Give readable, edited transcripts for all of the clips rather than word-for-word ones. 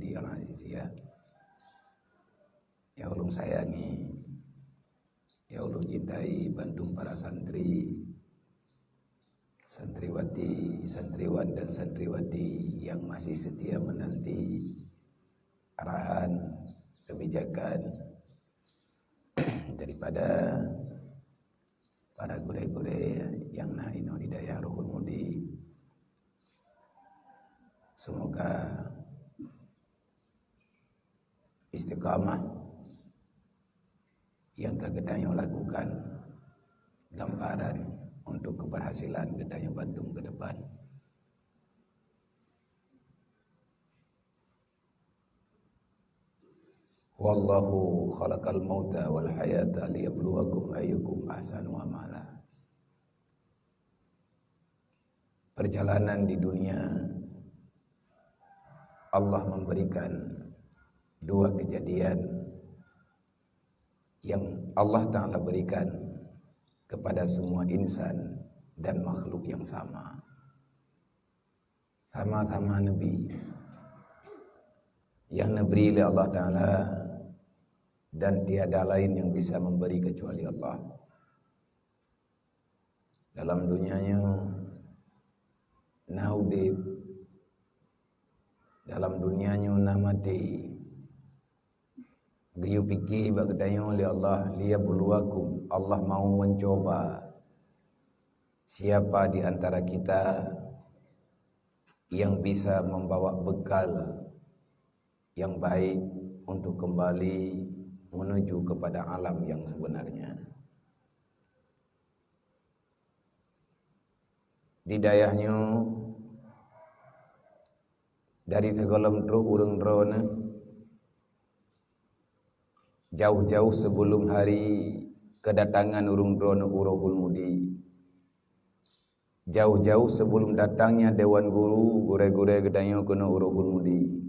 Mudi Al-Aziziyah yang ulun sayangi, yang ulun cintai, Bandung para santri, santriwati, santriwan dan santriwati yang masih setia menanti arahan kebijakan daripada para gure-gure yang naino di daya Ruhul Mudi. Semoga istiqamah yang Gedanyo lakukan gambaran untuk keberhasilan Gedanyo Bandung ke depan. Wallahu khalaqal mauta wal hayata liyabluwakum ayyukum ahsanu amala. Perjalanan di dunia Allah memberikan dua kejadian yang Allah Ta'ala berikan kepada semua insan dan makhluk yang sama. Sama-sama Nabi yang diberi oleh Allah Ta'ala, dan tiada lain yang bisa memberi kecuali Allah. Dalam dunianya naudib, dalam dunianya namati, gayu pikir bagdayo oleh Allah liyabluwakum. Allah mau mencoba siapa di antara kita yang bisa membawa bekal yang baik untuk kembali menuju kepada alam yang sebenarnya. Didayahnya dari segolong truk urang drone jauh-jauh sebelum hari kedatangan urung drone Ruhul Mudi, jauh-jauh sebelum datangnya Dewan Guru gure-gure Gedanyo kena Ruhul Mudi.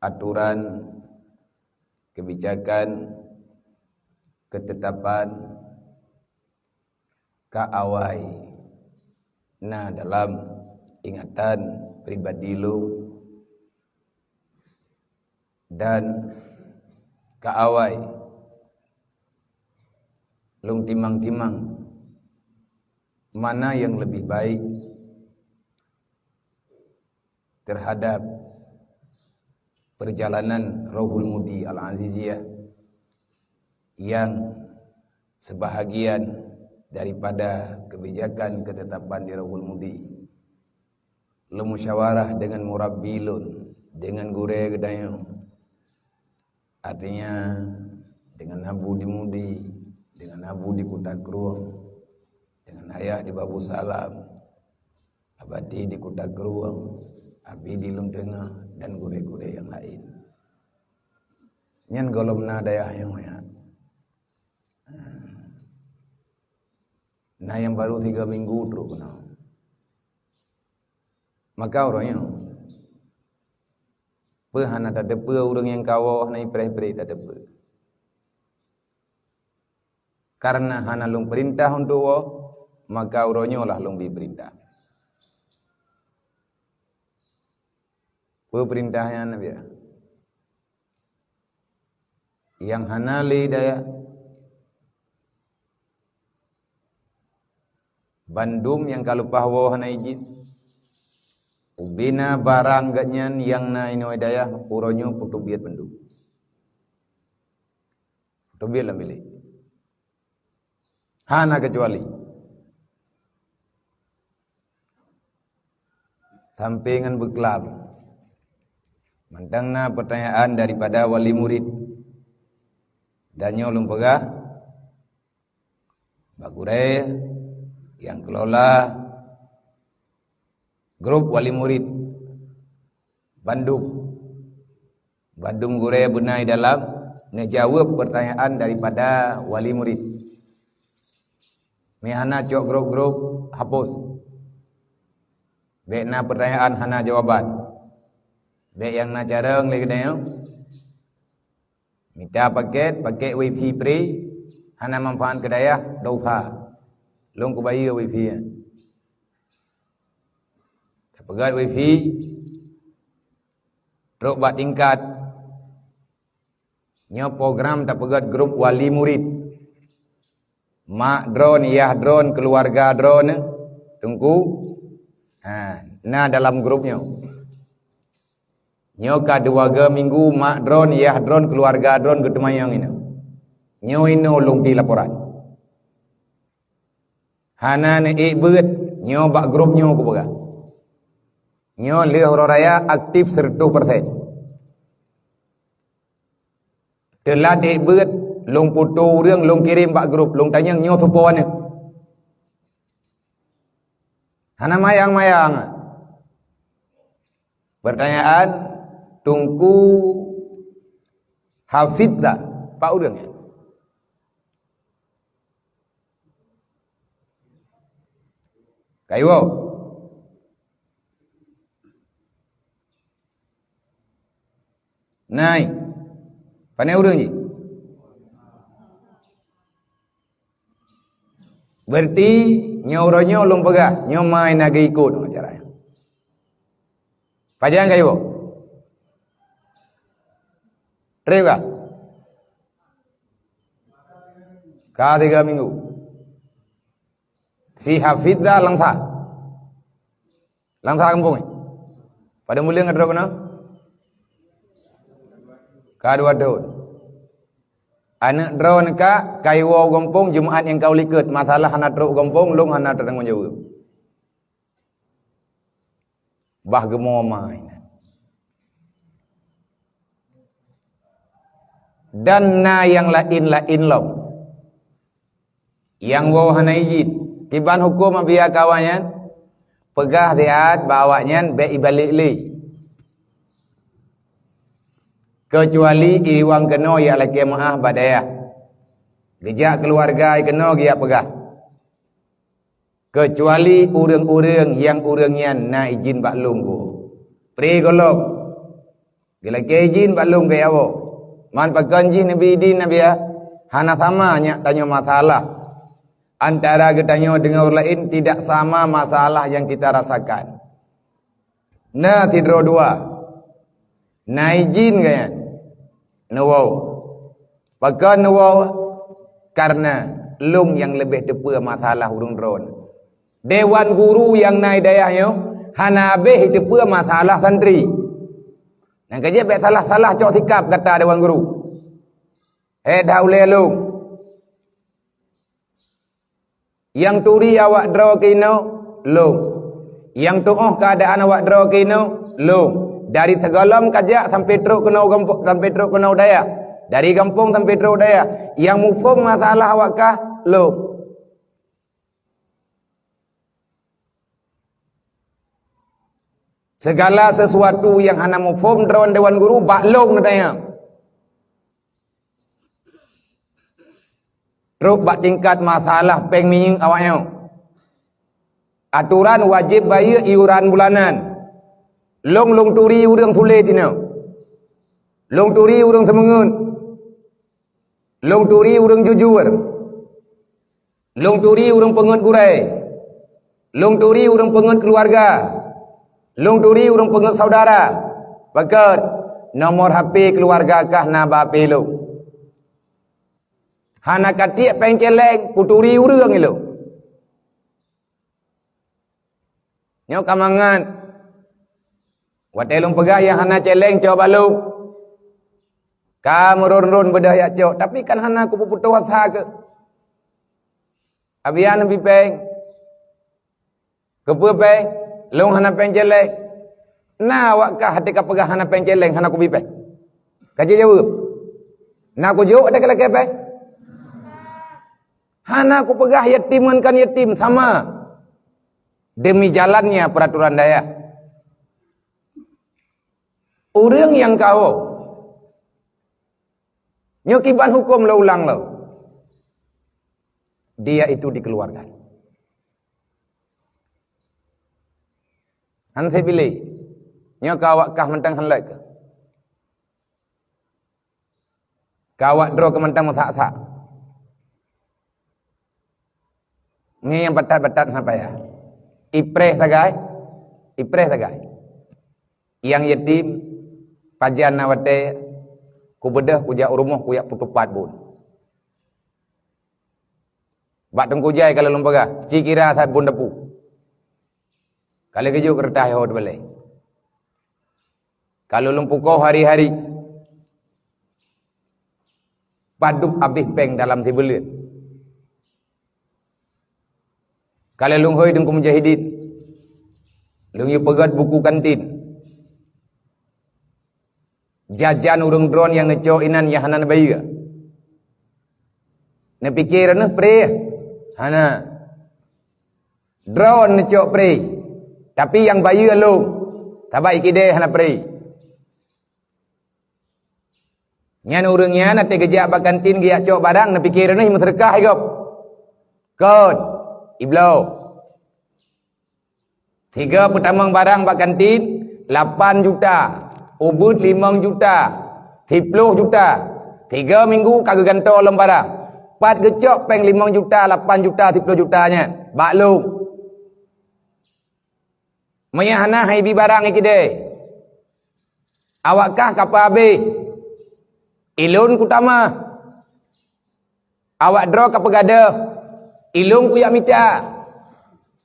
Aturan, kebijakan, ketetapan, kaawai, nah dalam ingatan pribadi lu dan kaawai lung timang-timang mana yang lebih baik terhadap perjalanan Ruhul Mudi Al-Aziziyah yang sebahagian daripada kebijakan ketetapan di Ruhul Mudi lemusyawarah dengan murabbilun, dengan gure Gedanyo, artinya dengan Abu di Mudi, dengan Abu di Kutakruang, dengan ayah di Babu Salam, abadi di Kutakruang, abi di Luntengah, dan gure-gure yang lain. Nyan golomna dayahnya ya. Nah yang baru 3 minggu terus kena. Maka orangnya hana tak ada orang yang kawah naik perih-perih tak ada. Karena hana lung perintah untuk maka orangnya lah lung diperintah. Perintahnya Nabi ya. Yang hanali daya Bandung yang kalau pahwa hana izin ubina barang ganyan yang na ino daya uronyo putubiat Bandung. Putubiat lah milik. Hana kecuali sampingan beklam. Mantangna pertanyaan daripada wali murid. Danyo lumpegah Bagure yang kelola grup wali murid Bandung. Bandung Gure benai dalam ngejawab pertanyaan daripada wali murid. Mihana cok grup-grup hapus. Bekna pertanyaan hana jawaban. Bek yang nak careng lagi dah. Minta paket wifi free, hana manfaat kedaya dosa. Long ku bayi wifi. Pegat wifi Teruk bak tingkat. Nyo program tak pegat grup wali murid. Mak drone, yah drone, keluarga drone. Tunggu. Nah dalam grupnya. Nyo ka 2 minggu mak drone, yah drone, keluarga drone ketemayang ini. Nyo ino long di laporan. Hana ne beut nyo bak grup nyo ku pegang. Nyo le raya aktif 100%. Telah beut long foto urang long kirim bak grup long tanya nyo thupo ne. Hana mayang-mayang. Pertanyaan tungku hafid tak pak urangnya. Kayo. Nai. Pandai urang je. Berarti nyo long pegah, nyo main lagi ikut caranya. Pajang kayo. Terima. Ka 3 minggu. Si hafid dah langsa. Langsa kampung ni. Pada mula ngadro kena? Ka 2 tahun. Anak drone ka kaiwo kampung Jumaat yang kau likut masalah anak drone kampung long anak tanggung jawab. Bah gemo main. Dan na yang lain lo. Yang wow hana ijid. Tiban hukum biar kawannya pegah diat bawanya be ibalik li. Kecuali iwang keno ya laki maah badaya. Gejak keluarga keno dia pegah. Kecuali urang-urang yang urangnya na izin bak lunggu. Pri golok. Gila ke izin bak lung ke awo. Man pakan jin nabi din nabi ya. Hana sama nya tanya masalah. Antara kita dengan orang lain tidak sama masalah yang kita rasakan. Nah tidro 2. Na izin kaya. Nawaw. Pakan nawaw karena lung yang lebih tepa masalah urung drone. Dewan guru yang naik dayahnya hanabe tepa masalah santri. Nang kerja baik salah-salah cok sikap kata dewan guru. Dah ulai lung. Yang turi awak draw kino lung. Yang tuoh keadaan awak draw kino lung. Dari Tegalam kajak sampai teruk kena kampung sampai teruk kena daya. Dari kampung sampai teruk daya. Yang mufum masalah awak kah lung. Segala sesuatu yang hana mufum drawan dewan guru baklong katanya. Teruk bak tingkat masalah pengming awaknya. Aturan wajib bayar iuran bulanan. Long turi urang sulit ini. Long turi urang semengun. Long turi urang jujur. Long turi urang pengut gurai. Long turi urang pengut keluarga. Long turi urang pengut saudara. Bakat nomor HP keluarga kah na bape lo. Hana katiak pengceleng kuturi urang ilo. Nyo kamangan. Watelung pegah yang hana celeng coba lu. Kamu ron berdaya cok. Tapi kan hana aku puputu wasa ke. Abian lebih peng. Kepa peng. Long hana peng celeng. Nah wakkah hati ka pegah hana peng celeng. Hana aku bipeng. Kaji jawab. Nah aku jawab ada kelak peng. Hana aku pegah yatim kan yatim. Sama. Demi jalannya peraturan daya. Orang yang kau nyokiban hukum lo ulang lo. Dia itu dikeluarkan. Han saya pilih. Nyok awak kah mentang henlek ke? Kawak draw ke mentang masak-sak. Ini yang batat-batat apa ya? Ipreh tagai. Yang yatim pajan nawate ku bedah ku jak rumah ku yak putupat bun. Bak tengkujai kalau lembaga, cikira sat bun depu. Kalau kejuk kertas hot balai. Kalau lumpuko hari-hari paduk habis peng dalam si belut. Kalau lunghoi dengku mujahidin, lungyu pegat buku kantin. Jajan urung drone yang neco inan yahanan bayi. Ne pikir ne pre. Hana. Drone neco pre. Tapi yang bayi alung. Tabai kide hana pre. Nyan urungnya nate gejak bakantin giak cok barang ne pikir ne himu sedekah igop. Kod iblo. 3 pertamang barang bakantin 8 juta. Ubud 5 juta. 10 juta. 3 minggu kagak ganto lembarang. 4 gecok peng 5 juta, 8 juta, 10 jutanya. Baklung. Mayahana haibi barang ikide. Awakkah kapa habis? Ilun kutama. Awak draw kapa gada? Ilung kuyak mita.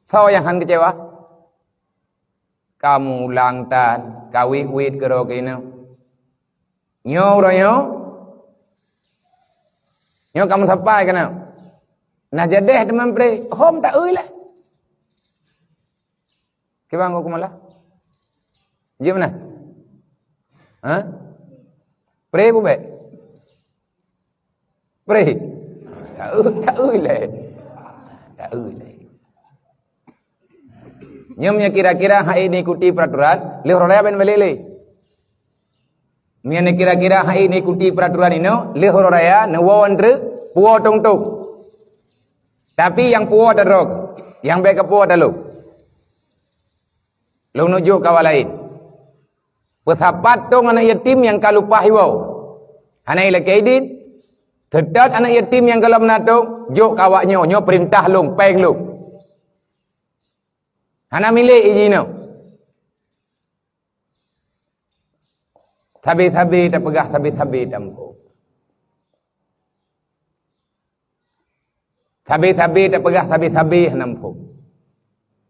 Sao yang han kecewa? Kamu ulang tan, kawih wit ke rokina. Nyo royo. Nyo kamu sampai kana. Nah jadeh teman pre, hom tak euy lah. Kibang ko kumala. Je mana? Ha? Pre bu be. Pre. Tak euy lah. Tak euy lah. Nyamnya kira-kira hai ini ikuti peraturan, leh raya ben melele. Miane kira-kira hai ini ikuti peraturan ini, leh raya nawawan tre puo tong-tong. Tapi yang puo terok, yang baik ke puo dalu. Lu nuju kawan lain. Pesapat tong anak yatim yang kalupah hiwau. Anak ila kaidin, terdat anak yatim yang kalau menatong, jok kawaknya, nyo perintah long, peng long. Hana milik izin. Sabi-sabi tak pegah, sabi-sabi tampo. Sabi-sabi tak pegah, sabi-sabi nampo.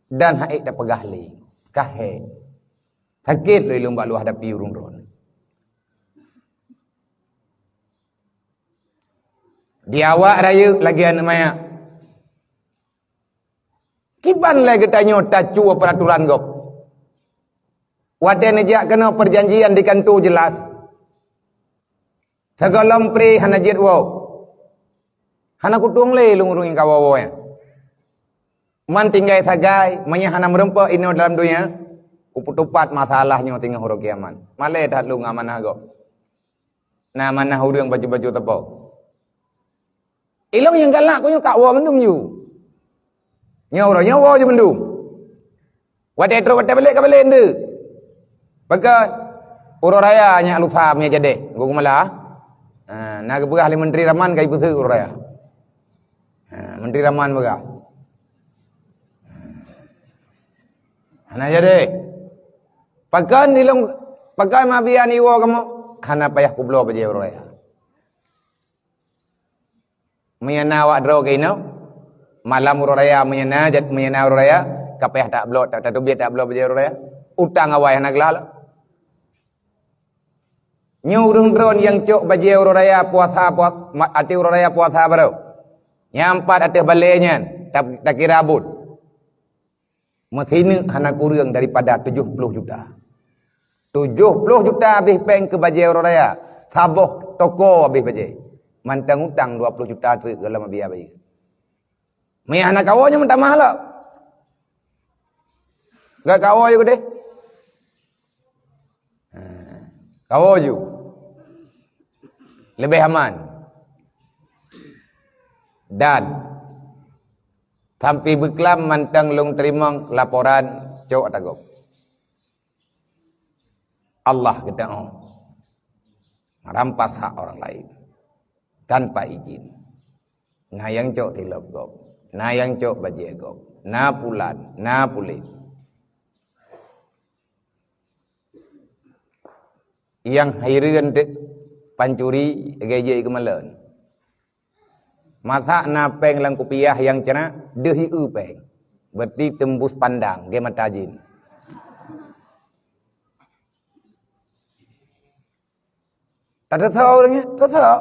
Dan haik tak pegah li. Kahe. Sakit li lumbak lu hadapi urung ron. Di awak raya lagi anak maya. Kiban lagi tanya tacu peraturan gop. Wadah nejak kena perjanjian di kantu jelas. Segalam pri hana jet wow. Hana kutung le lungurungin kawawo ya. Man tinggai sagai, manya hana merempa ino dalam dunia. Uputupat masalahnya tinggal huruf kiaman. Malai dah lu ngamanah gop. Nah mana hurung baju-baju tepok. Ilong yang galak kunya kakwa mendum you. Nyawa je mendung. Wadah terus wadah balik ke balik ende. Bakat uro raya nya lusa punya jadeh. Gua kumala. Nak berah li menteri Raman kai putu uro raya. Menteri Raman berah. Hana jadeh. Pakan dilong pakai mabian iwo kamu. Hana payah kublo baje uro raya. Mayana wak draw kaino. Malam uraya menyena uraya kapeh tak blot tak biat tak blot bajar uraya utang awai nak lala nyurung drone yang cok bajar uraya puasa ati uraya puasa baru nyampat ati balenya tak kira abut mesin hana kurang daripada 70 juta 70 juta habis peng ke bajar uraya saboh toko habis bajar mantang utang 20 juta tu dalam biaya bayi. Maya anak kawannya minta mahal lah. Gak kawan juga deh. Kawan juga. Lebih aman. Dan sampai berkelam mantang long terima laporan cok atagok. Allah kita merampas hak orang lain tanpa izin. Ngayang cok tilap gok. Na yang cok baje gok. Na pulan, na pulit. yang haireun teh pancuri geje kemaleun. Masa na peng lang kopiah yang cena dehi peng. Berarti tembus pandang ge mata jin. Tak tahu orangnya, tak tahu.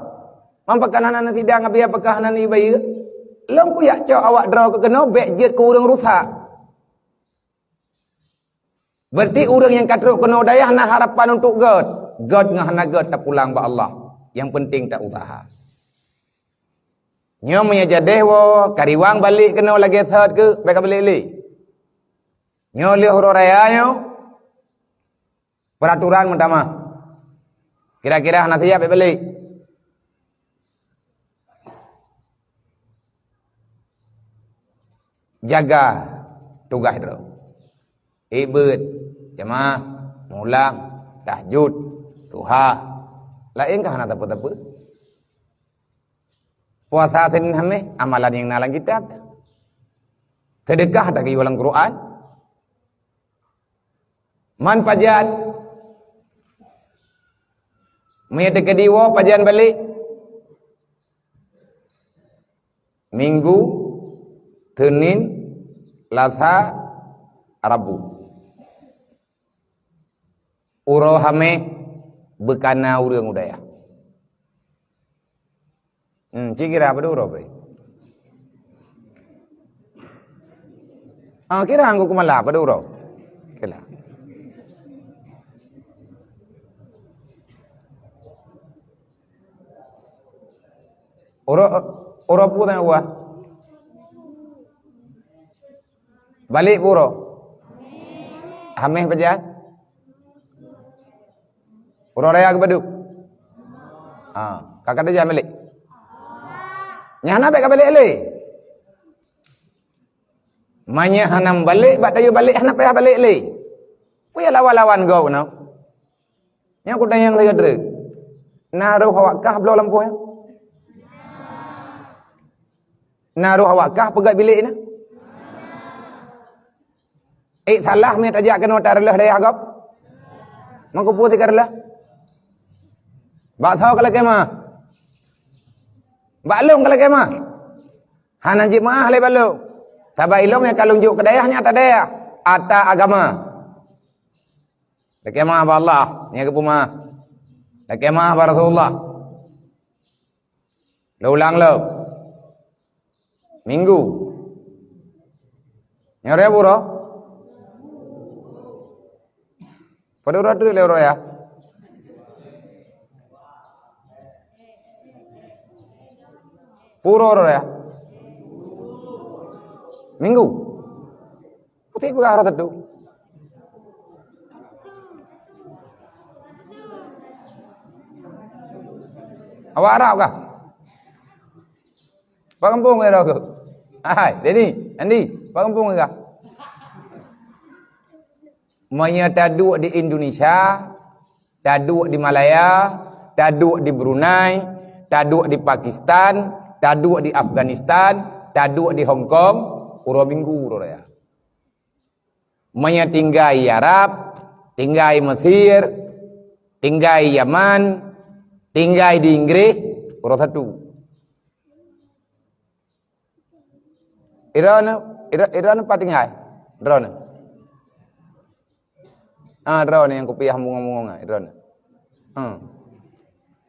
Mampakanan sidang abi apakah nan ibai? Long ku yak cok awak draw ke kena bek jet ke urang rusak. Berarti urang yang katruk kena dayah na harapan untuk God. God ngahana God tak pulang ba Allah. Yang penting tak usaha. Nyo punya jadeh wo kariwang balik kena lagi third ke beka balik li. Nyo li huru raya nyo peraturan pertama. Kira-kira hana siap balik. Jaga tugas itu. Ibad, jemaah, mulang, tahajud, duha. Lain kah hana apa-apa? Puasa Senin Khamis amalan yang nalang kitab. Sedekah tak ulang Quran. Man pajan. Mayat kediwa pajan balik. Minggu, Senin, Selasa, Rabu. Uro Khamis bekana urang udaya. Kira apa dulu bro? Kira angku kumala apa dulu? Kira. Oro punya gua. Balik puro. Hameh pajan. Uro raya ke baduk. Kakak dia balik. Nyana bek balik le. Manya hanam balik bak tayu balik hana payah balik le. Puya lawan-lawan kau no. Yang ku tanya yang lagi dre. Naruh awakah belau lampu ya? Naruh awakah pegat bilik na? Salah me tajak kena tarlah daya agap. Mangku putih karlah. Bak tahu kalau kemah. Baklung kalau kemah. Hana jemaah le baklung. Tabai ilong yang kalung juk kedayahnya tak daya. Ata agama. Kemah ba Allah, nya kepuma. Kemah ba Rasulullah. Lo ulang lo. Minggu. Nyore buro. Pada urat tu le ro ya. Puro ya. Minggu. Putih pegah rata tu. Awak Arab kah? Pak kampung ke aku? Hai, Denny, Andi, pak kampung ke? Manya taduk di Indonesia, taduk di Malaya, taduk di Brunei, taduk di Pakistan, taduk di Afghanistan, taduk di Hong Kong, uro minggu uro ya. Manya tinggai Arab, tinggai Mesir, tinggai Yaman, tinggai di Inggris, uro satu. Iran apa tinggai? Drone. Drone yang kupiah munga-munga, drone.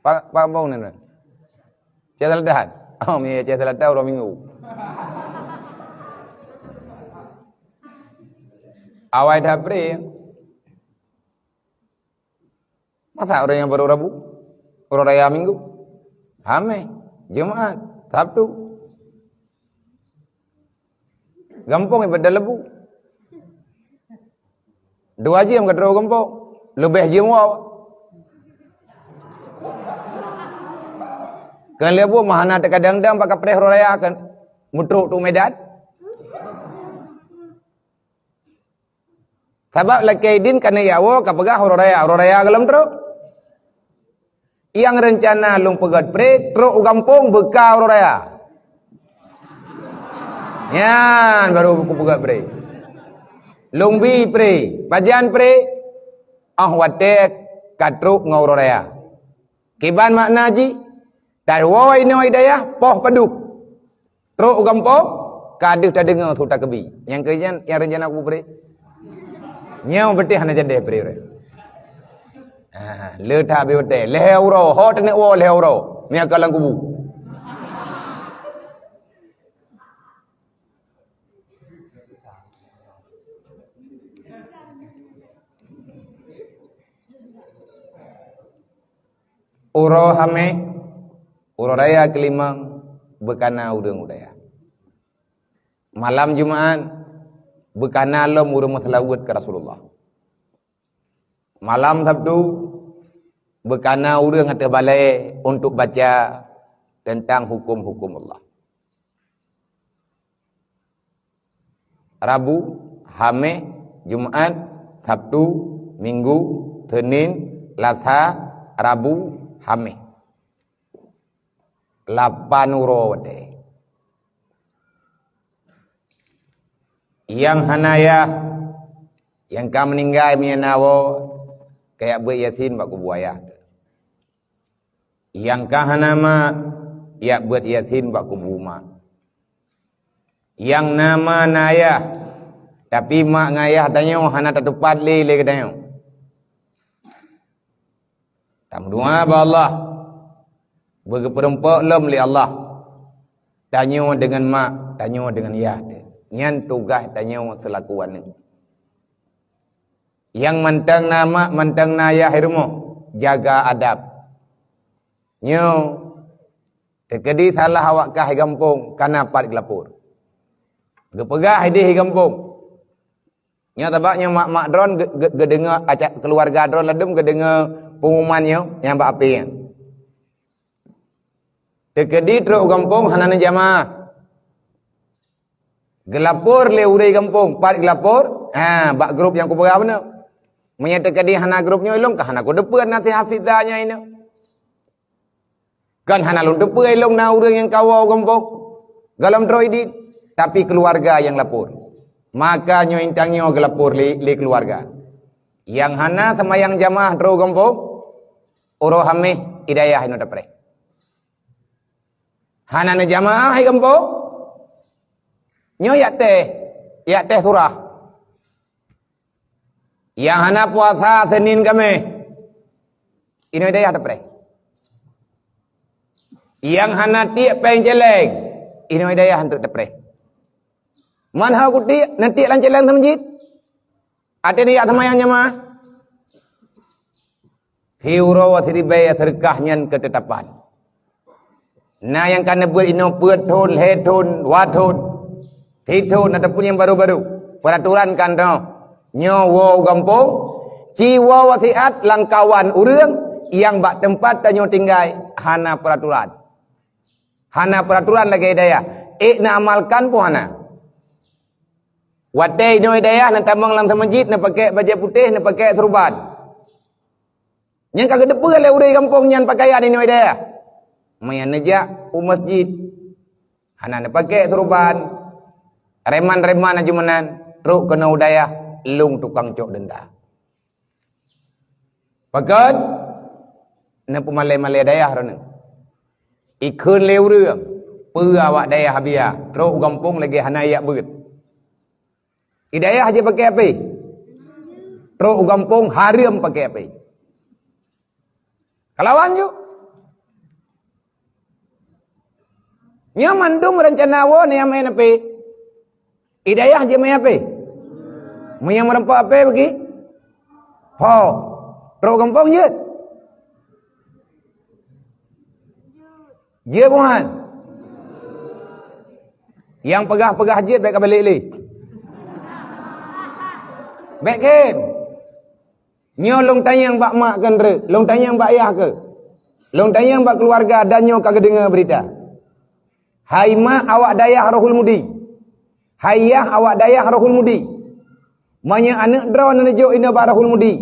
Pak bau ni. Cek ledahan. Mi cek ledah uro minggu. Awai dah pre. Masa orang yang baru Rabu? Orang raya Minggu? Hame, Jumat, Sabtu. Gampang ibadah lebu. Dua jam kat ro gampang. Lebih jam awak. Kan lebu mahana kadang-kadang pakai preh raya kan. Mutruk tu Medan. Sebab lakaidin kana yawo kapagah raya galam teruk. Yang rencana lung pegat pre truk gampung beka raya. Yan baru buku pegat pre. Lung bi pre, pajan pre. Watek katruk ngau raya. Kiban makna ji tarwo ino hidayah poh paduk. Truk gampong kadih tak dengar tu tak kebi. Yang kerjaan yang rencana aku beri. Nyau betih hana jadi beri. Le tak be betih. Leh euro, hot ne wo leh euro. Mia kalang kubu. Uro hame, uro raya kelima bekana udang udaya. Malam Jumat bekana lom urung masalawat ke Rasulullah. Malam Sabtu bekana urang ada balai untuk baca tentang hukum-hukum Allah. Rabu, hame, Jumat, Sabtu, Minggu, Senin, Selasa, Rabu, hame 8 uro wate. Yang hanaya yang ka meninggal menawo kayak buat yasin bak kubuaya. Yang ka hanama ya buat yasin bak kubuma. Yang nama naya tapi mak ngayah tanyo hana tepat le kedanyo. Tamdua ba Allah berperempak lem li Allah. Tanyo dengan mak, tanyo dengan ayah. Nyan tugas tanyo selaku wana. Yang mantang nama, mantang naya hirmo, jaga adab. Nyo tekedi salah awak kah gampung kana pat gelapur. Gepegah di gampung. Nya tabaknya mak dron gedenga acak keluarga dron ledem gedenga pengumumannya yang bak api. Tekedi truk gampung hanana jamaah. Gelapur le urai gampung, pat gelapur. Bak grup yang ku berapa benar. Menyatakan dia hana grupnya ilung kah hana ko depan nanti hafizahnya ini. Kan hana lung depan ilung na urang yang kawau gampung. Galam droidi tapi keluarga yang lapor. Maka nyo intangnya gelapur li keluarga. Yang hana sama yang jamaah dro gampung uro hamih hidayah ino dapre. Hana na jamaah gampung nyo ya teh surah. Yang hana puasa Senin kami ini hidayah dapre. Yang hana tiap penjeleng ini hidayah untuk dapre. Manha kuti nanti lanceleng sama masjid. Ada dia sama yang jamaah. Hiuro wa siribaya serkahnya ketetapan. Nah yang kana buat ino petun, hetun, watun, hitun ataupun yang baru-baru. Peraturan kan tau. Nyawa gampung, jiwa wasiat langkawan urang yang bak tempat tanyo tinggal hana peraturan. Hana peraturan lagi hidayah. Na amalkan pun hana. Wadai no hidayah nak tambang lang sa masjid na pakai baju putih na pakai serban. Yang kagak depan le urai kampung nyan pakaian ini hidayah. Mayan nejak masjid. Hana na pakai serban. Reman-reman ajumanan truk kena hidayah lung tukang cok denda. Pakat na pumalai-malai hidayah rona. Ikun le urang. Pu awak dayah habia. Truk kampung lagi hana yak beut. Hidayah aja pakai apa? Truk gampung haram pakai apa? Kalawan yuk. Nyaman dum rencana wo ni main apa? Hidayah aja main apa? Main merempak apa bagi? Ho. Truk gampung je. Je bukan. Yang pegah-pegah je baik balik-balik. Baik kan? Nyo long tanyang bak mak kan re, long tanyang bak ayah ke? Long tanyang bak keluarga dan nyo kagak dengar berita. Hai mak awak dayah rohul mudi. Hai yah awak dayah rohul mudi. Manya anak drone nejo ina bak rohul mudi.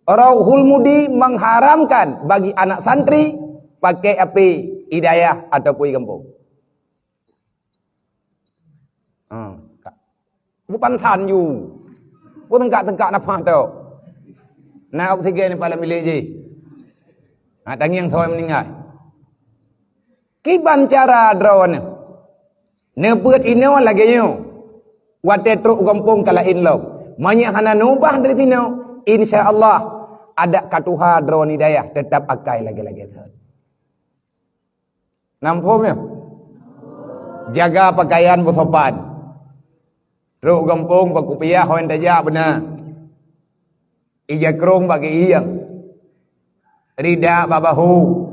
Rohul mudi mengharamkan bagi anak santri pakai api hidayah ataupun kampung. Bukan tan you. Pun tengkak-tengkak nafah tau. Nak oksigen ni pala milik je. Tangiang thoi meninggal. Kiban cara drone. Nebeut ino lagi nyo. Wate truk kampung kala inlom. Banyak hana nubah dari sini. Insya-Allah ada katuha drone hidayah tetap akai lagi-lagi. Nampum ya? Jaga pakaian bersopan. Truk kampung berkupiah hoen tajak benar. Ija kerung bagi iyang. Rida babahu.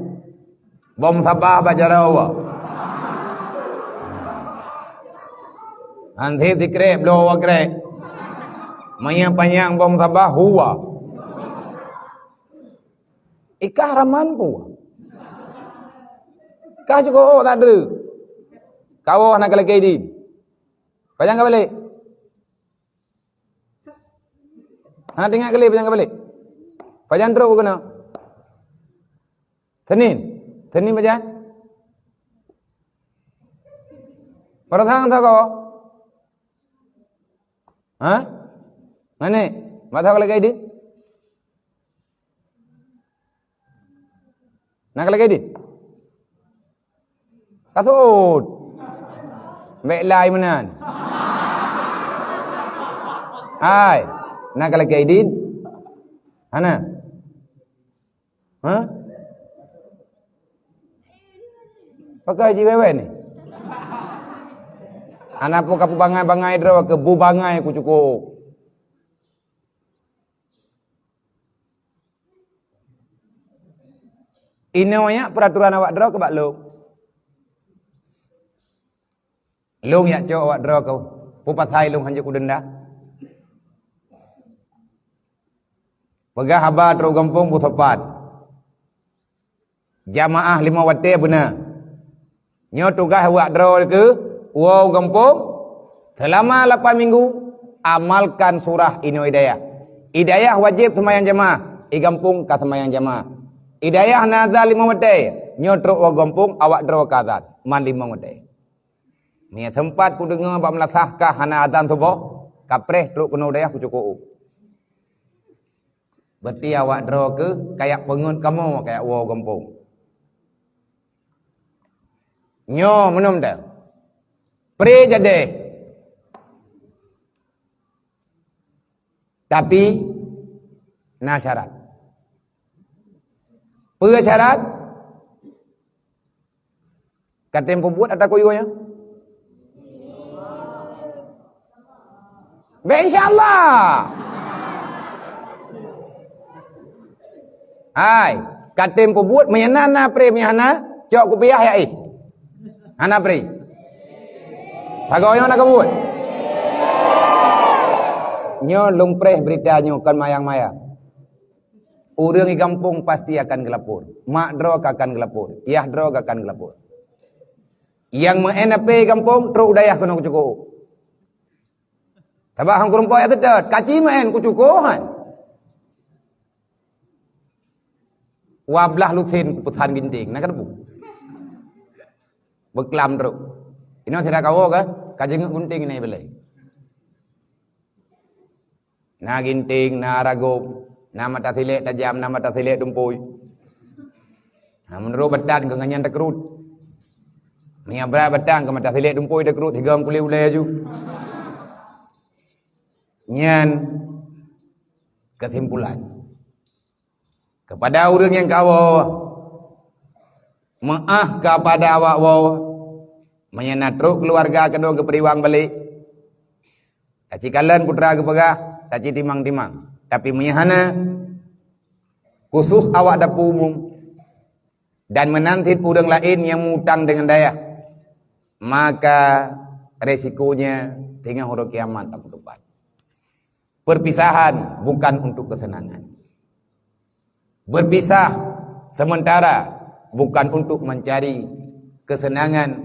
Bom sabah bajarawa. Anthi dikrep lo wakrep. Maya panjang bom sabah huwa. Ikah ramanpu. Kah cukup tak ada. Kau nak lagi di. Panjang ke balik? Tengok kali panjang ke balik. Panjang teruk kena. Senin panjang. Perthang tak kau? Mana? Mata kalau lagi di? Nak lagi di? Kasut. Baik lai menan. Hai. Nak lagi edit? Ana? Pakai jiwewe ni. Anak pun kapu bangai-bangai draw ke bu bangai ku cukup. Ini banyak peraturan awak draw ke bak long. Long ya cok awak draw kau. Pupathai long hanjuk ku denda. Pegah haba teruk kampung busapat. Jamaah 5 wate benar. Nyo tugas awak draw ke wow kampung selama 8 minggu amalkan surah Ino Hidayah. Hidayah wajib semayang jamaah. I kampung ka semayang jamaah. Hidayah nazal 5 wate. Nyo truk wow kampung awak draw ka azan. Man 5 wate. Ni tempat ku dengar bab melasah kah hana azan subuh. Kapreh truk kena Hidayah ku cukup. Berarti awak draw ke kayak pengut kamu kayak wow kampung. Nyo minum dah. Pre jadi. Tapi na syarat. Apa syarat? Katem buat atau koyonya? Insyaallah. Hai, katem buat menyana pre menyana, cok kupiah ya ih. Ana pri. Tagoyo nak kabut. Nyo lung preh berita nyo kan mayang-maya. Urang di kampung pasti akan gelapur. Mak drog akan gelapur. Yah drog akan gelapur. Yang mengenape kampung truk dayah kena kucukup. Tabah hang kurumpo ya tetet, kaci main kucukuhan. Wablah lusin keputusan ginting, nak kedepu. Beklam teruk. Ini tidak kau ke? Kajeng gunting ini belai. Na ginting, na ragum, na mata silek tajam, na mata silek dumpui. Menurut betan ke nganyan tekrut. Menyabra betan ke mata silek dumpui tekrut 30 ulai aju. Nyan kesimpulan. Kepada orang yang kau maaf kepada awak wow menyenatruk keluarga kedua ke periwang balik. Taci kalian putra ke pegah, taci timang-timang. Tapi menyahana khusus awak dapu umum dan menanti udang lain yang mutang dengan daya, maka resikonya tinggal huruf kiamat tak tepat. Perpisahan bukan untuk kesenangan. Berpisah sementara bukan untuk mencari kesenangan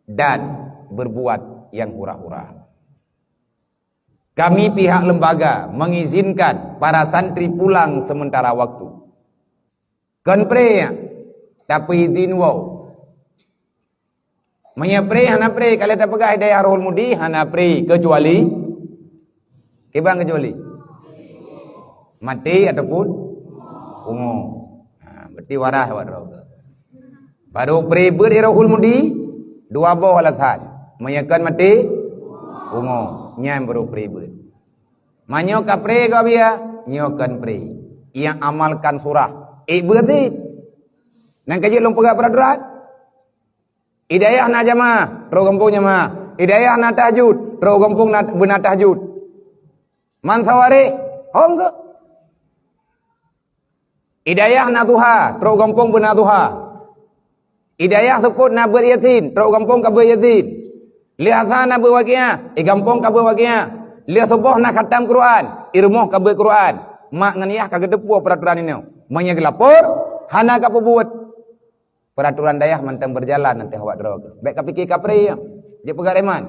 dan berbuat yang hura-hura. Kami pihak lembaga mengizinkan para santri pulang sementara waktu. Kan pre tapi izin wow. Menyapre hana pre kalau tak pegang hidayah rohul mudi hana pre kecuali kebang kecuali Mati ataupun ungu. Berarti warah awak droga. Baru peribu di rohul mudi dua boh alasan. Menyakan mati ungu. Nyam baru peribu. Manyo kapre ka biya, nyokan pre. Yang amalkan surah. Berarti nang kaji long pegak peraturan. Hidayah na jamaah, ro kampungnya mah. Hidayah na tahajud, ro kampung na benar tahajud. Man sawari, enggak. Hidayah na duha, ro kampung benar duha. Hidayah sebut na beryasin, ro kampung ka beryasin. Lihasan na berwaqiah, kampung ka berwaqiah. Lihat subuh na khatam Quran, irmuh ka berquran. Mak nganiyah ka gedepu peraturan ini. Manya gelapor, hana ka pebuat. Peraturan dayah mantang berjalan nanti awak droga. Baik ka pikir kapri je pegat reman.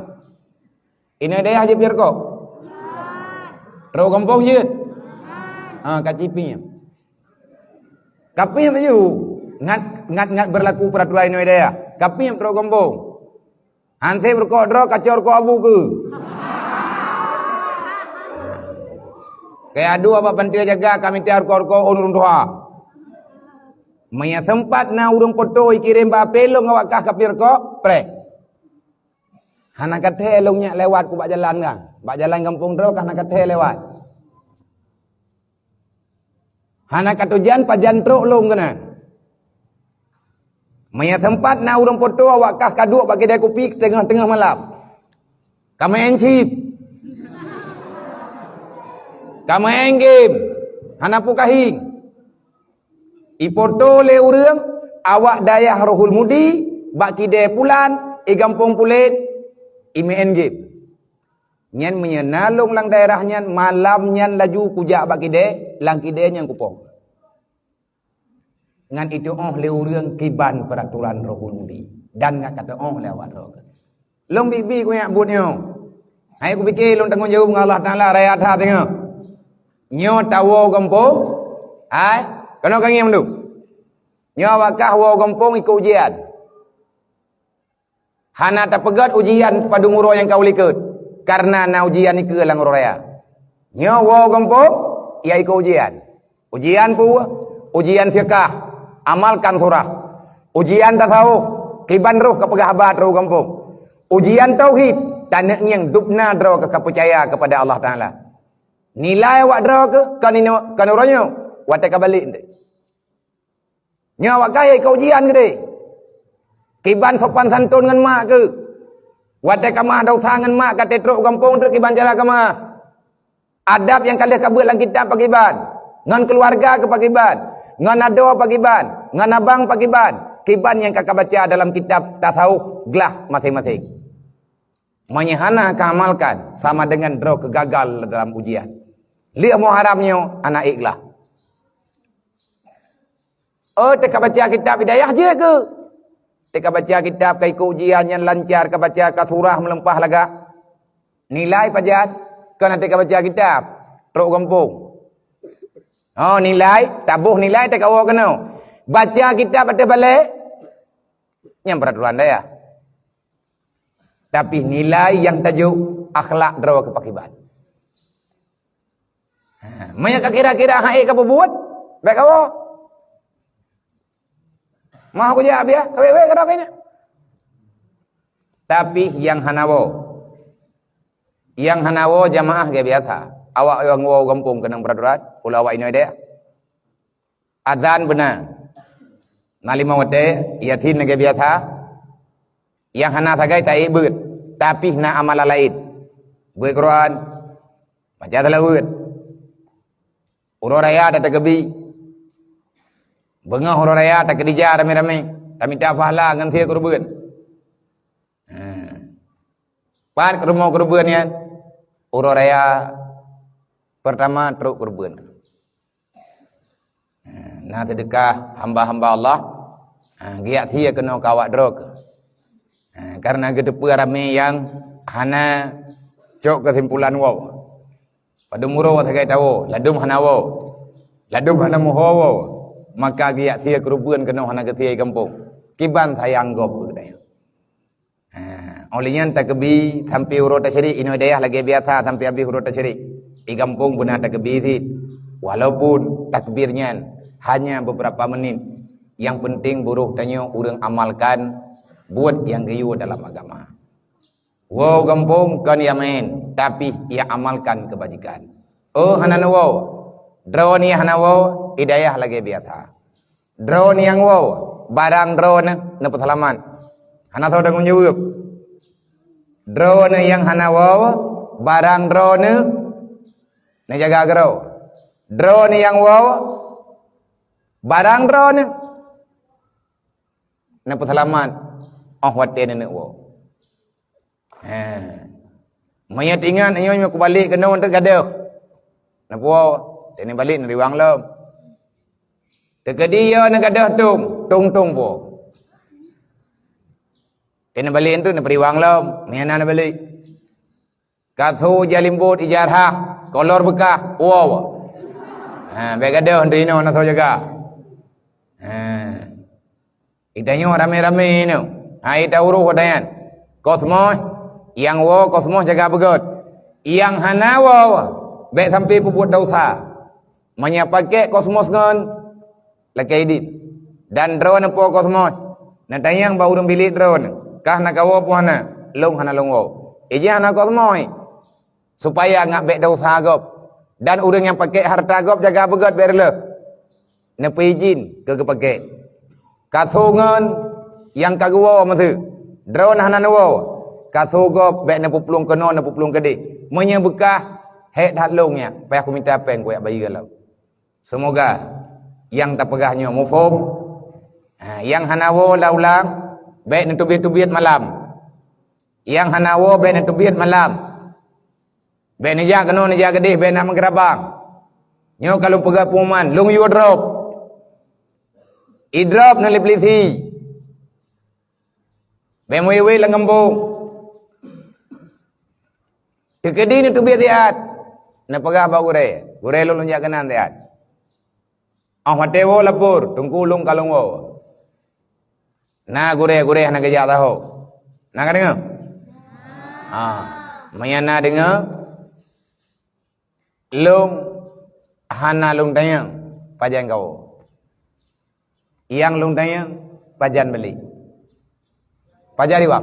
Ini dayah je biar kok. Ro kampung je. Kacipinya. Kapi yang baju ngat berlaku peraturan ini dayah. Kapi yang ro kampung. Ante berkok dro kacor ko abu ke. Kayak dua apa pentil jaga kami tiar kor-kor urun doa. Maya tempat na urung foto ikirim ba pelong awak kah kapir ko pre. Hana kathe longnya lewat ku bak jalan kan. Bak jalan kampung dro kah na kathe lewat. Hana katujan pajan truk long kana. Maya tempat na urung foto awak kah kaduk bagi dia kopi tengah-tengah malam. Kamu encip. Kamu game. Hana pu kahing. Ipoto le urang awak dayah rohul mudi bak kide pulan gampung pulen ime game. Nyan menyenalung lang daerah nyan malam nyan laju kujak bak kide lang kide nyan kupong. Ngan itu le urang kiban peraturan rohul mudi dan ngak kata le awak roh. Long bibi ku yak bunyo. Hai ku pikir long tanggung jawab dengan Allah Taala raya tha tengok. Nyo tawo kampung ai kena kangi mendu. Nyawa kah wo kampung ikut ujian. Hana tak pegat ujian pada umur yang kau likut. Karena na ujian ni ke lang raya. Nyawa kampung ia ikut ujian. Ujian pu ujian fiqh, amalkan surah. Ujian tasawuf, kiban roh ke pegahabat roh kampung. Ujian tauhid, tanah yang dubna draw ke percaya kepada Allah Taala. Nilai awak draw ke kan orangnya watak balik nanti. Nyawa kaya kau ujian ke deh. Kiban sopan santun dengan mak ke. Watak kamah dosa dengan mak kata teruk kampung teruk kiban cara kamah. Adab yang kalian kabut dalam kitab pakiban. Ngan keluarga ke pakiban. Ngan ado pakiban. Ngan abang pakiban. Kiban yang kakak baca dalam kitab tasawuf gelah masing-masing. Menyehana kamalkan sama dengan draw kegagal dalam ujian. Lihat muharamnya anak ikhlas. Oh, teka baca kitab hidayah je ke? Teka baca kitab kai ujian yang lancar, ka baca ka surah melempah laga. Nilai pajat kena teka baca kitab teruk kampung. Oh, nilai, tabuh nilai teka awak kena. Baca kitab ada balik yang peraturan daya. Tapi nilai yang tajuk akhlak draw kepakiban. Maya kira-kira hai ka buat baik awak. Mau aku jawab ya, kawe-kawe kada kene. Tapi yang hanawo jamaah ge biasa. Awak yang wow kampung kenang peraturan, ulah awak ini ada. Azan benar. Nalima wate yatin ge biasa. Yang hana sagai tak ibut, tapi na amal lain. Buat Quran, baca tilawat. Uraya ada kebi. Bengah uraya tak kerja rame-rame. Tapi tak pahala dengan dia kurban. Pan ke rumah kurban ya. Uraya pertama teruk kurban. Nah sedekah hamba-hamba Allah. Giat dia kena kawat drog. Karena gedepu rame yang hana cok kesimpulan wow. Pada muro sagai tahu, ladum hana wow. Ladum hana muhawo. Maka giat dia kerubuan kena hana ketia kampung. Kiban saya anggap kedai. Olehnya tak kebi sampai urut tasyrik ini dayah lagi biasa sampai habis urut tasyrik. Di kampung benar tak kebi itu. Walaupun takbirnya hanya beberapa menit, yang penting buruh tanya urang amalkan buat yang gayu dalam agama. Wow kampung kan ya main, tapi ia amalkan kebajikan. Oh hanan wow, drone ya hanan wow, hidayah lagi biasa. Drone yang wow, barang drone na halaman. Hana tahu dengan jawab. Drone yang hana wow, barang drone na jaga agro. Drone yang wow, barang drone na halaman. Oh waten na wow. Maya tingan ayo aku balik ke non tergaduh. Napa wow? Tene balik dari wang lom. Terkedia na gaduh tung po. Tene balik tu na periwang lom, miana na balik. Kathu jalimbut ijarah, kolor bekah, wow. Begaduh ndi no na so jaga. Itanyo rame-rame no. Ita uruh wadayan. Kosmos yang wo kosmos jaga begot. Yang hana wo baik sampai berbuat dosa. Menyapake kosmos ngon lakai dit. Dan drone po kosmos. Natayang ba urang bilik drone. Kah nak kawo po hana long hana long wo. Ija hana kosmos supaya ngak baik dosa gop. Dan urang yang pakai harta gop jaga begot berle. Nepi izin ke pakai. Kathungan yang kagwo matu. Drone hana wo. Kasogop baik na puplung keno na puplung kedi. Menya bekah hek dalungnya. Pai aku minta pen koyak bayi galau. Semoga yang tak pegahnya mufum. Yang hanawo laulang baik na tubiat-tubiat malam. Yang hanawo baik na tubiat malam. Baik na jak keno na jak gedih baik nak menggerabang. Nyo kalau pegah puman lung yu drop. Idrop na liplisi. Baik muiwi langembung. Kekedi ni tu biar tiat. Na pegah ba gure. Gure lu lunjak kanan tiat. Matewo lapur, tungkulung kalung wo. Na gure na gejak tahu. Na ka dengar? Mayana dengar. Lung hana lung tanya pajan kau. Yang lung tanya pajan beli. Pajari wak.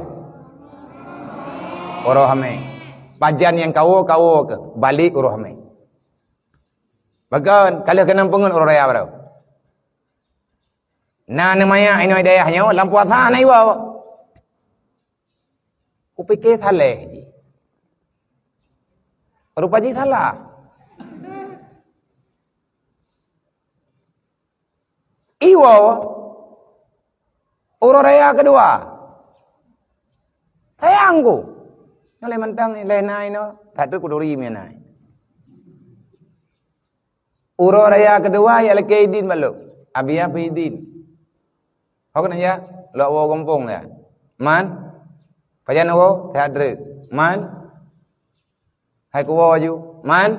Oro hame. Pajan yang kau ke balik uruh mai. Bahkan kalau kena pengun uruh raya berau. Na namanya ino hidayahnya lampu puasa nai wa. Ku fikir salah ji. Rupa ji salah. Iwa uruh raya kedua. Sayangku. Nalai mentang nilai nai no, tak tu kuduri menai. Uro raya kedua ya lagi idin malu, abi apa idin? Kau kena ya, lo wo kampung ya, man, pajan wo, tak ada, man, hai kuwo ju, man,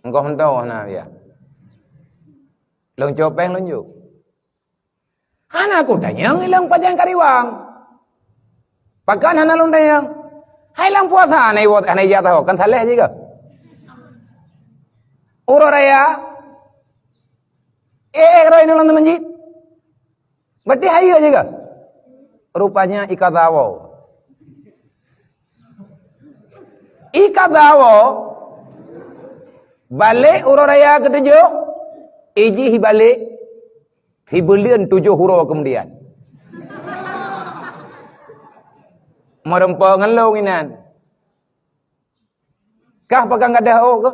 engkau hentau na ya, long copeng long ju. Hana aku tanya ngilang pajan kariwang, pakan hana long tanya. Hai lang puasa anai wot anai jatuh kan salah juga. Uro raya raya nulang temanjit. Berarti hayo juga. Rupanya ikadawo. Ikadawo balik uro raya ketujuh. Iji balik hibulian 7 huruf kemudian. Merempang ngelau inan. Kah pegang gadah ke?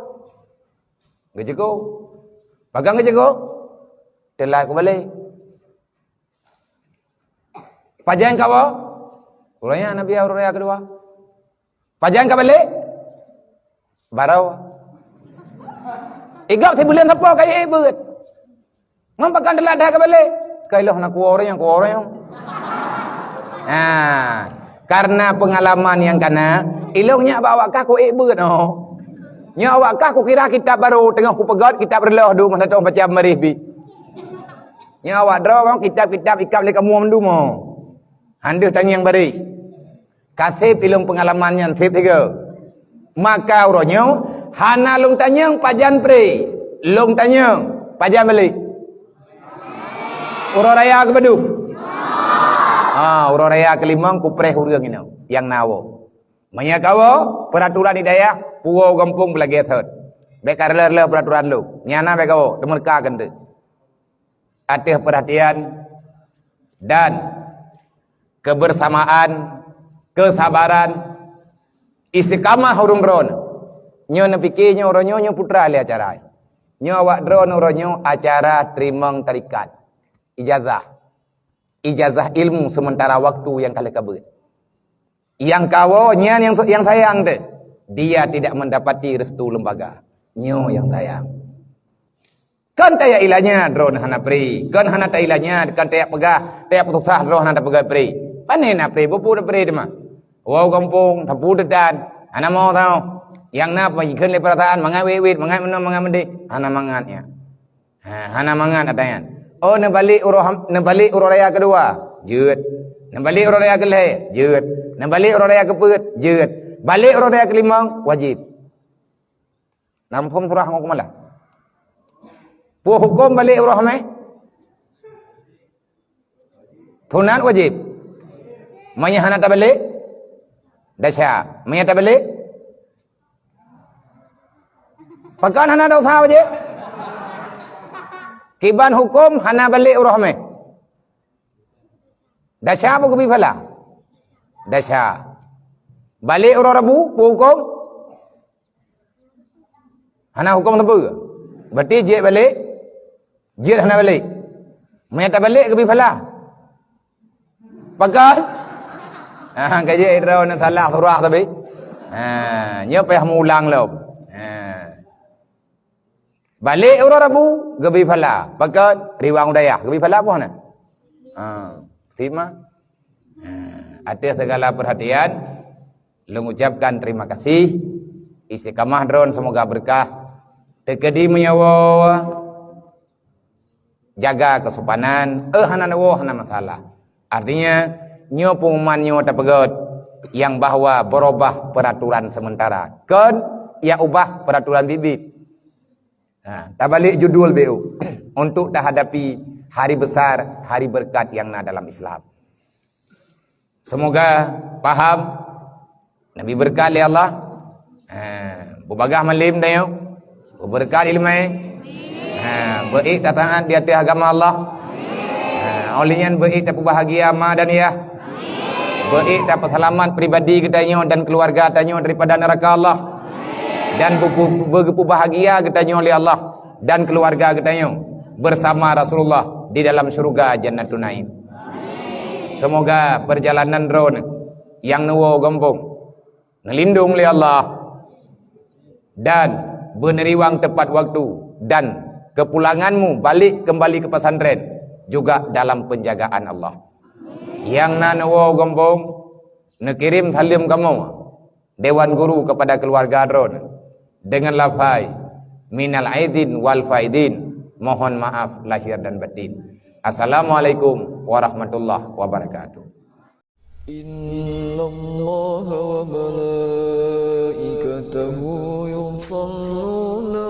Gejeko. Pegang gejeko. Telah aku balik. Pajan kau? Uraya Nabi uraya kedua. Pajan kau balik? Barau. Igap ti bulan apa kaya ibut. Mampakan telah dah kau balik. Kailah nak orang yang. Karena pengalaman yang kana, ilongnya bawa kah ku ibut no. Nya awak kah ku kira kitab baru tengah ku pegat kitab berlah du mana tahu baca marih bi. Nya awak draw kitab-kitab ikap le kamu mendu mo. Handu tang yang bari. Kasih ilung pengalamannya sip tiga. Maka uronyo hana lung tanyang pajan pre. Long tanya, pajam balik. Urang raya ke Badung? Urang raya kelima kupreh urang ini yang nawo. Manya kawo peraturan hidayah puau kampung belagi thot. Bekar le peraturan lu. Nyana be kawo demerka kende. Atih perhatian dan kebersamaan, kesabaran, istiqamah urung ron. Nyo nepiki nyo ronyo nyo putra le acara. Nyo awak dron ronyo acara terimang tarikat. Ijazah ilmu sementara waktu yang kali kabut. Yang kawo nyan yang sayang deh. Dia tidak mendapati restu lembaga. Nyo yang sayang. Kan taya ilanya drone hana pri. Kan hana ta ilanya kan taya pegah, taya putusah drone hana pegah pri. Panen na pri bupu de pri demah. Wow kampung tapu dedan. Hana mau tahu. Yang napa ikon le perataan mangai wewit, mangai menang, mangai mende. Hana mangatnya. Hana mangat atayan. Oh nebalik urang raya kedua. Jeut. Nebalik urang raya kelih. Jeut. Nebalik urang raya kepeut. Jeut. Balik urang raya kelima wajib. Nampum surah ngok malah. Pu hukum balik urang mai. Tunat wajib. Maya hana ta balik? Dasya. Maya ta balik? Pakan hana dosa wajib. Kiban hukum hana balik urang mai. Dasya apa kebi phala? Dasya. Balik urang Rabu pu hukum hana hukum tebu. Berarti je balik. Je hana balik. Mai tak balik kebi phala. Pakan? Kaje irau na salah surah tapi. Nya payah mengulang lo. Balik urang Rabu gebi phala. Pakat riwang udayah gebi phala apa hana? Terima. Atas segala perhatian, mengucapkan terima kasih. Istiqamah drone semoga berkah. Tekedi menyawa. Jaga kesopanan. Hana nawo hana masalah. Artinya nyo pengumuman nyo tapegot yang bahwa berubah peraturan sementara. Kan ya ubah peraturan bibit. Tabalik judul BU untuk dah hadapi hari besar, hari berkat yang ada dalam Islam. Semoga paham Nabi berkat oleh Allah. Berbagah malim dayo. Berkat ilmu. Baik taat di atas agama Allah. Olehnya baik dapat bahagia ma dan ya. Baik dapat selamat pribadi katanya dan keluarga katanya daripada neraka Allah. Dan begitu bahagia katanya oleh Allah dan keluarga katanya bersama Rasulullah di dalam surga Jannatun Naim. Semoga perjalanan drone yang nuwo gampung nelindung oleh Allah dan beneriwang tepat waktu dan kepulanganmu balik kembali ke pesantren juga dalam penjagaan Allah. Yang nuwo gampung nekirim salim kamu Dewan Guru kepada keluarga drone dengan lafai minal aidin wal faidin, mohon maaf lahir dan batin. Assalamualaikum warahmatullahi wabarakatuh. Innallaha wa malaikatahu yusalluna